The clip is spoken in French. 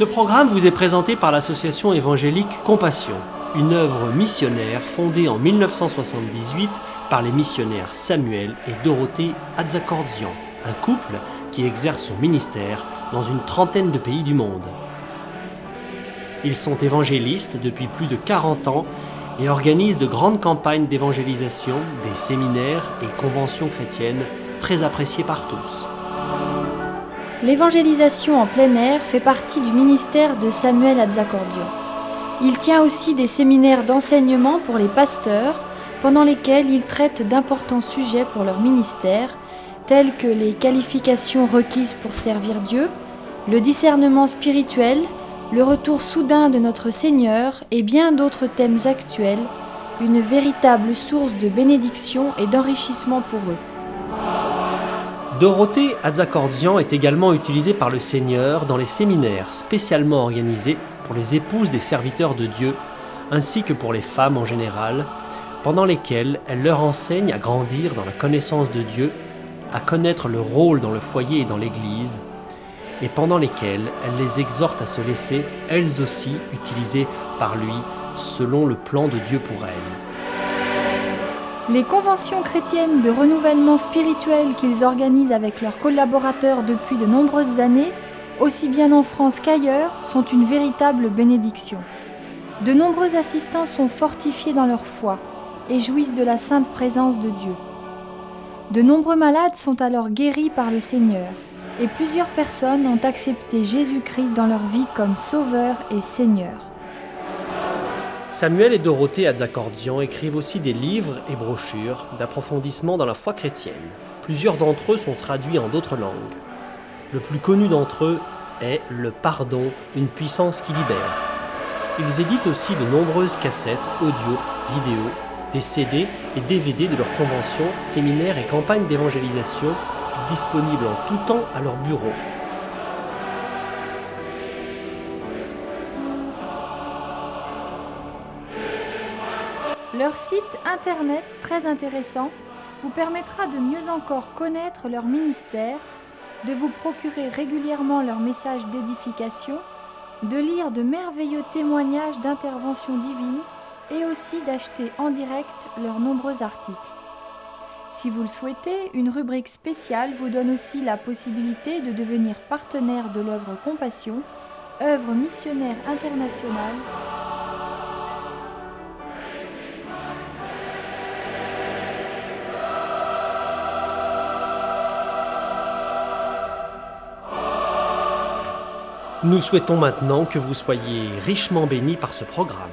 Ce programme vous est présenté par l'association évangélique Compassion, une œuvre missionnaire fondée en 1978 par les missionnaires Samuel et Dorothée Atzakordzian, un couple qui exerce son ministère dans une trentaine de pays du monde. Ils sont évangélistes depuis plus de 40 ans et organisent de grandes campagnes d'évangélisation, des séminaires et conventions chrétiennes très appréciées par tous. L'évangélisation en plein air fait partie du ministère de Samuel Atzakordzian. Il tient aussi des séminaires d'enseignement pour les pasteurs, pendant lesquels il traite d'importants sujets pour leur ministère, tels que les qualifications requises pour servir Dieu, le discernement spirituel, le retour soudain de notre Seigneur et bien d'autres thèmes actuels, une véritable source de bénédiction et d'enrichissement pour eux. Dorothée Atzakordzian est également utilisée par le Seigneur dans les séminaires spécialement organisés pour les épouses des serviteurs de Dieu, ainsi que pour les femmes en général, pendant lesquels elle leur enseigne à grandir dans la connaissance de Dieu, à connaître le rôle dans le foyer et dans l'Église, et pendant lesquels elle les exhorte à se laisser, elles aussi, utilisées par lui, selon le plan de Dieu pour elles. Les conventions chrétiennes de renouvellement spirituel qu'ils organisent avec leurs collaborateurs depuis de nombreuses années, aussi bien en France qu'ailleurs, sont une véritable bénédiction. De nombreux assistants sont fortifiés dans leur foi et jouissent de la sainte présence de Dieu. De nombreux malades sont alors guéris par le Seigneur et plusieurs personnes ont accepté Jésus-Christ dans leur vie comme Sauveur et Seigneur. Samuel et Dorothée Atzakordzian écrivent aussi des livres et brochures d'approfondissement dans la foi chrétienne. Plusieurs d'entre eux sont traduits en d'autres langues. Le plus connu d'entre eux est « Le pardon, une puissance qui libère ». Ils éditent aussi de nombreuses cassettes, audio, vidéos, des CD et DVD de leurs conventions, séminaires et campagnes d'évangélisation disponibles en tout temps à leur bureau. Leur site internet très intéressant vous permettra de mieux encore connaître leur ministère, de vous procurer régulièrement leurs messages d'édification, de lire de merveilleux témoignages d'intervention divine et aussi d'acheter en direct leurs nombreux articles. Si vous le souhaitez, une rubrique spéciale vous donne aussi la possibilité de devenir partenaire de l'œuvre Compassion, œuvre missionnaire internationale. Nous souhaitons maintenant que vous soyez richement bénis par ce programme.